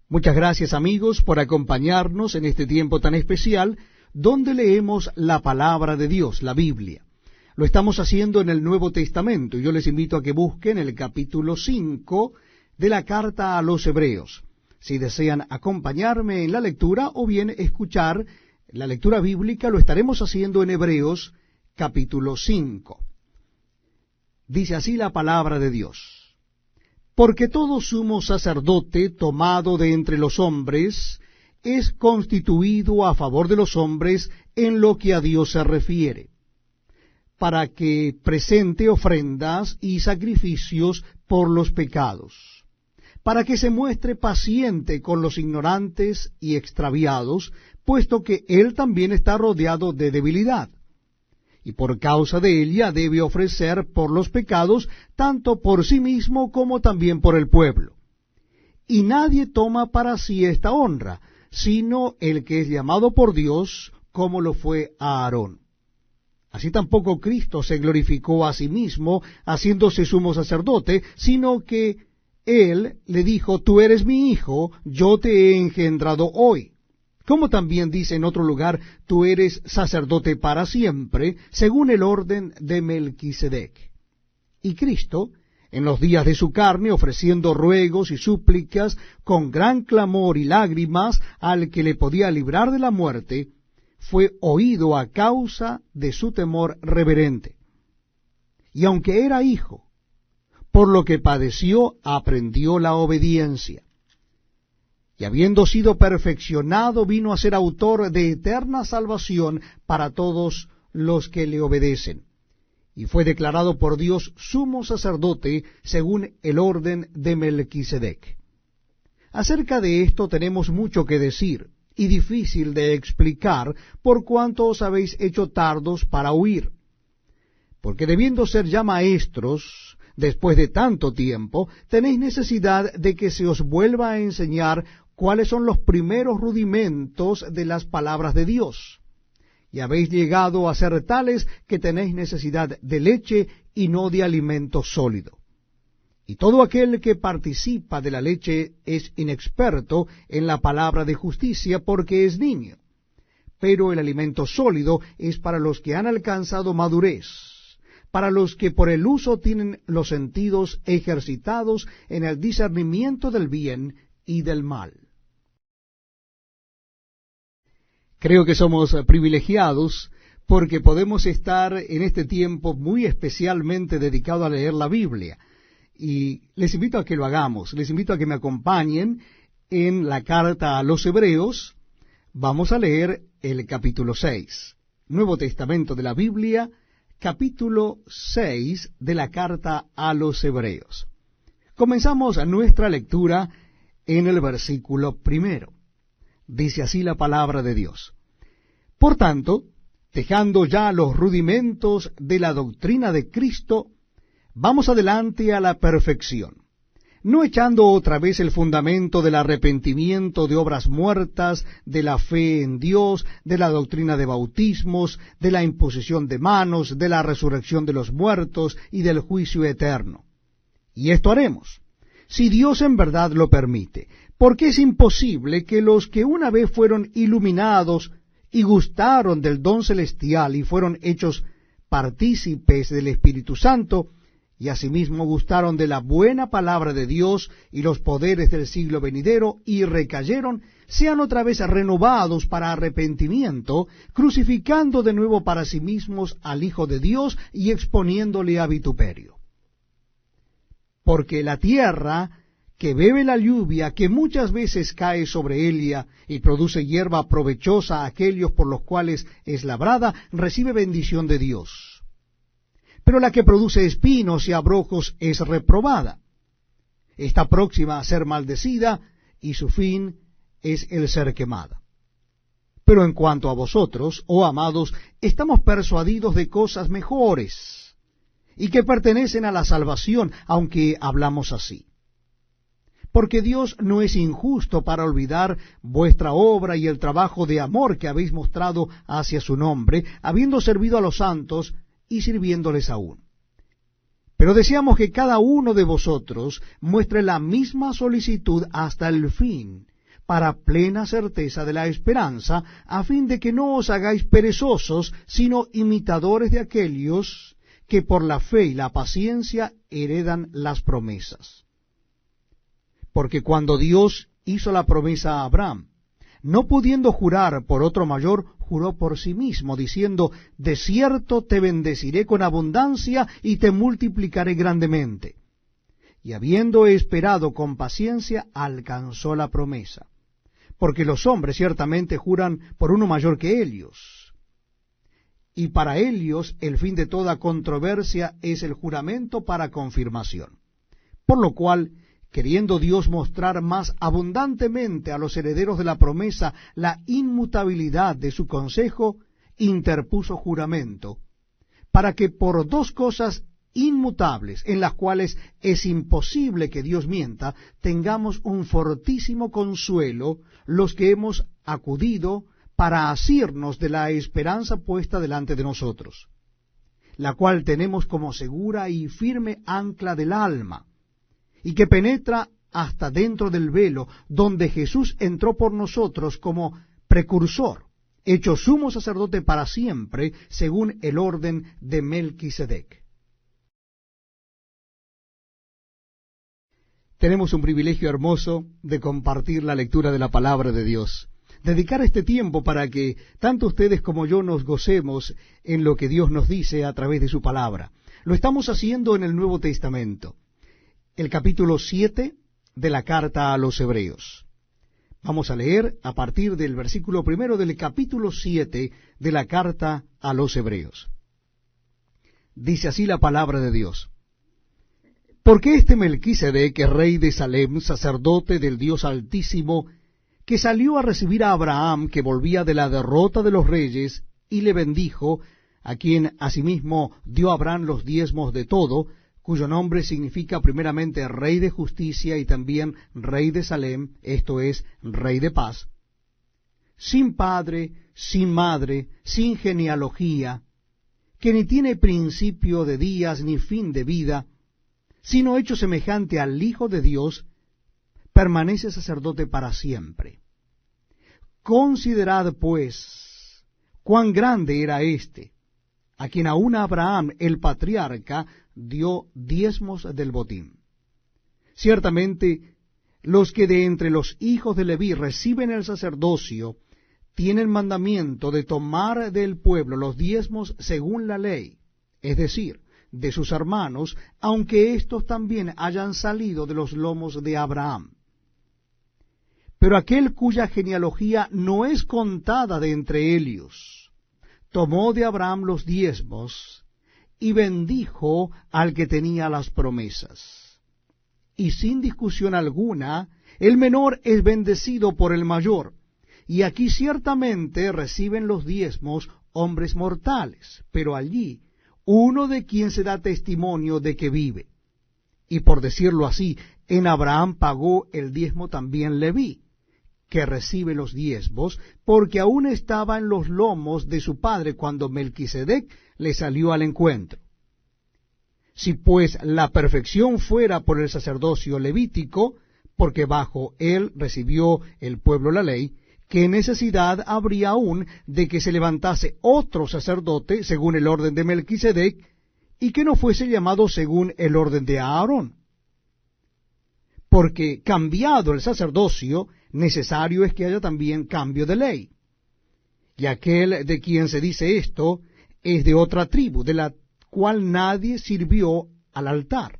Muchas gracias, amigos, por acompañarnos en este tiempo tan especial donde leemos la palabra de Dios, la Biblia. Lo estamos haciendo en el Nuevo Testamento y yo les invito a que busquen el capítulo 5 de la carta a los Hebreos. Si desean acompañarme en la lectura o bien escuchar la lectura bíblica, lo estaremos haciendo en Hebreos capítulo 5. Dice así la palabra de Dios. Porque todo sumo sacerdote tomado de entre los hombres es constituido a favor de los hombres en lo que a Dios se refiere, para que presente ofrendas y sacrificios por los pecados, para que se muestre paciente con los ignorantes y extraviados, puesto que él también está rodeado de debilidad. Y por causa de ella debe ofrecer por los pecados, tanto por sí mismo como también por el pueblo. Y nadie toma para sí esta honra, sino el que es llamado por Dios, como lo fue a Aarón. Así tampoco Cristo se glorificó a sí mismo, haciéndose sumo sacerdote, sino que él le dijo, tú eres mi hijo, yo te he engendrado hoy. Como también dice en otro lugar, tú eres sacerdote para siempre, según el orden de Melquisedec. Y Cristo, en los días de su carne, ofreciendo ruegos y súplicas, con gran clamor y lágrimas, al que le podía librar de la muerte, fue oído a causa de su temor reverente. Y aunque era hijo, por lo que padeció, aprendió la obediencia. Y habiendo sido perfeccionado, vino a ser autor de eterna salvación para todos los que le obedecen. Y fue declarado por Dios sumo sacerdote según el orden de Melquisedec. Acerca de esto tenemos mucho que decir, y difícil de explicar, por cuanto os habéis hecho tardos para oír. Porque debiendo ser ya maestros, después de tanto tiempo, tenéis necesidad de que se os vuelva a enseñar cuáles son los primeros rudimentos de las palabras de Dios. Y habéis llegado a ser tales que tenéis necesidad de leche y no de alimento sólido. Y todo aquel que participa de la leche es inexperto en la palabra de justicia porque es niño. Pero el alimento sólido es para los que han alcanzado madurez, para los que por el uso tienen los sentidos ejercitados en el discernimiento del bien y del mal. Creo que somos privilegiados porque podemos estar en este tiempo muy especialmente dedicado a leer la Biblia. Y les invito a que lo hagamos, les invito a que me acompañen en la carta a los Hebreos. Vamos a leer el capítulo 6, Nuevo Testamento de la Biblia, capítulo 6 de la carta a los Hebreos. Comenzamos nuestra lectura en el versículo 1. Dice así la palabra de Dios. Por tanto, dejando ya los rudimentos de la doctrina de Cristo, vamos adelante a la perfección, no echando otra vez el fundamento del arrepentimiento de obras muertas, de la fe en Dios, de la doctrina de bautismos, de la imposición de manos, de la resurrección de los muertos y del juicio eterno. Y esto haremos, si Dios en verdad lo permite, porque es imposible que los que una vez fueron iluminados y gustaron del don celestial y fueron hechos partícipes del Espíritu Santo, y asimismo gustaron de la buena palabra de Dios y los poderes del siglo venidero, y recayeron, sean otra vez renovados para arrepentimiento, crucificando de nuevo para sí mismos al Hijo de Dios y exponiéndole a vituperio. Porque la tierra que bebe la lluvia, que muchas veces cae sobre ella y produce hierba provechosa a aquellos por los cuales es labrada, recibe bendición de Dios. Pero la que produce espinos y abrojos es reprobada. Está próxima a ser maldecida, y su fin es el ser quemada. Pero en cuanto a vosotros, oh amados, estamos persuadidos de cosas mejores, y que pertenecen a la salvación, aunque hablamos así. Porque Dios no es injusto para olvidar vuestra obra y el trabajo de amor que habéis mostrado hacia su nombre, habiendo servido a los santos y sirviéndoles aún. Pero deseamos que cada uno de vosotros muestre la misma solicitud hasta el fin, para plena certeza de la esperanza, a fin de que no os hagáis perezosos, sino imitadores de aquellos que por la fe y la paciencia heredan las promesas. Porque cuando Dios hizo la promesa a Abraham, no pudiendo jurar por otro mayor, juró por sí mismo, diciendo, de cierto te bendeciré con abundancia y te multiplicaré grandemente. Y habiendo esperado con paciencia, alcanzó la promesa. Porque los hombres ciertamente juran por uno mayor que ellos. Y para ellos el fin de toda controversia es el juramento para confirmación. Por lo cual, queriendo Dios mostrar más abundantemente a los herederos de la promesa la inmutabilidad de su consejo, interpuso juramento, para que por dos cosas inmutables, en las cuales es imposible que Dios mienta, tengamos un fortísimo consuelo los que hemos acudido para asirnos de la esperanza puesta delante de nosotros, la cual tenemos como segura y firme ancla del alma, y que penetra hasta dentro del velo, donde Jesús entró por nosotros como precursor, hecho sumo sacerdote para siempre, según el orden de Melquisedec. Tenemos un privilegio hermoso de compartir la lectura de la palabra de Dios, dedicar este tiempo para que tanto ustedes como yo nos gocemos en lo que Dios nos dice a través de su palabra. Lo estamos haciendo en el Nuevo Testamento, el capítulo 7 de la carta a los Hebreos. Vamos a leer a partir del versículo 1 del capítulo 7 de la carta a los Hebreos. Dice así la palabra de Dios. Porque este Melquisedec, rey de Salem, sacerdote del Dios Altísimo, que salió a recibir a Abraham, que volvía de la derrota de los reyes, y le bendijo, a quien asimismo dio Abraham los diezmos de todo, cuyo nombre significa primeramente Rey de Justicia y también Rey de Salem, esto es, Rey de Paz, sin padre, sin madre, sin genealogía, que ni tiene principio de días ni fin de vida, sino hecho semejante al Hijo de Dios, permanece sacerdote para siempre. Considerad, pues, cuán grande era éste, a quien aún Abraham, el patriarca, dio diezmos del botín. Ciertamente, los que de entre los hijos de Leví reciben el sacerdocio, tienen mandamiento de tomar del pueblo los diezmos según la ley, es decir, de sus hermanos, aunque éstos también hayan salido de los lomos de Abraham. Pero aquel cuya genealogía no es contada de entre ellos, tomó de Abraham los diezmos, y bendijo al que tenía las promesas. Y sin discusión alguna, el menor es bendecido por el mayor, y aquí ciertamente reciben los diezmos hombres mortales, pero allí uno de quien se da testimonio de que vive. Y por decirlo así, en Abraham pagó el diezmo también Leví, que recibe los diezmos, porque aún estaba en los lomos de su padre cuando Melquisedec le salió al encuentro. Si pues la perfección fuera por el sacerdocio levítico, porque bajo él recibió el pueblo la ley, ¿qué necesidad habría aún de que se levantase otro sacerdote según el orden de Melquisedec, y que no fuese llamado según el orden de Aarón? Porque cambiado el sacerdocio, necesario es que haya también cambio de ley. Y aquel de quien se dice esto es de otra tribu, de la cual nadie sirvió al altar.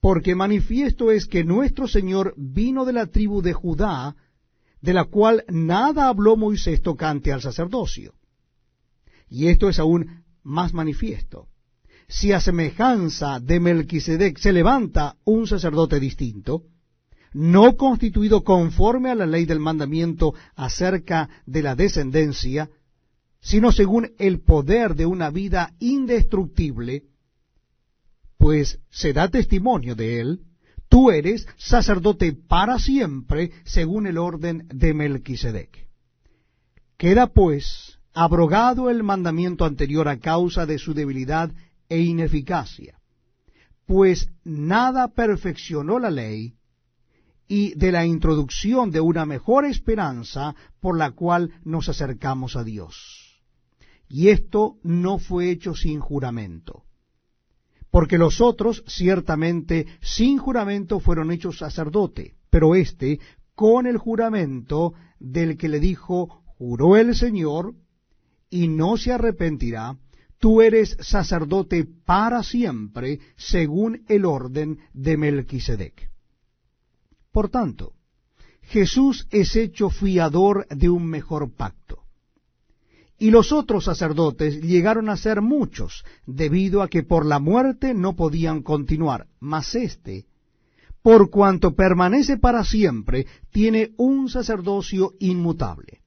Porque manifiesto es que nuestro Señor vino de la tribu de Judá, de la cual nada habló Moisés tocante al sacerdocio. Y esto es aún más manifiesto. Si a semejanza de Melquisedec se levanta un sacerdote distinto, no constituido conforme a la ley del mandamiento acerca de la descendencia, sino según el poder de una vida indestructible, pues se da testimonio de él, tú eres sacerdote para siempre, según el orden de Melquisedec. Queda pues abrogado el mandamiento anterior a causa de su debilidad e ineficacia, pues nada perfeccionó la ley, y de la introducción de una mejor esperanza por la cual nos acercamos a Dios. Y esto no fue hecho sin juramento, porque los otros ciertamente sin juramento fueron hechos sacerdote, pero éste con el juramento del que le dijo, juró el Señor, y no se arrepentirá, tú eres sacerdote para siempre, según el orden de Melquisedec. Por tanto, Jesús es hecho fiador de un mejor pacto. Y los otros sacerdotes llegaron a ser muchos, debido a que por la muerte no podían continuar, mas éste, por cuanto permanece para siempre, tiene un sacerdocio inmutable,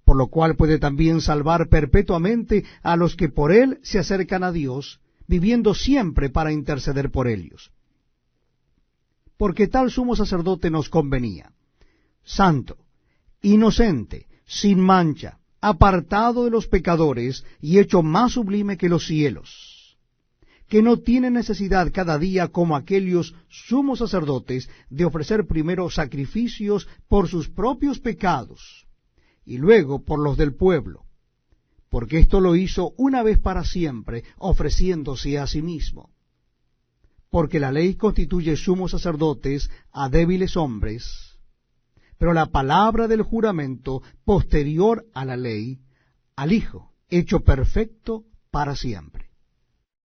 por lo cual puede también salvar perpetuamente a los que por él se acercan a Dios, viviendo siempre para interceder por ellos. Porque tal sumo sacerdote nos convenía, santo, inocente, sin mancha, apartado de los pecadores y hecho más sublime que los cielos, que no tiene necesidad cada día, como aquellos sumos sacerdotes, de ofrecer primero sacrificios por sus propios pecados y luego por los del pueblo, porque esto lo hizo una vez para siempre, ofreciéndose a sí mismo. Porque la ley constituye sumos sacerdotes a débiles hombres, pero la palabra del juramento posterior a la ley, al Hijo, hecho perfecto para siempre.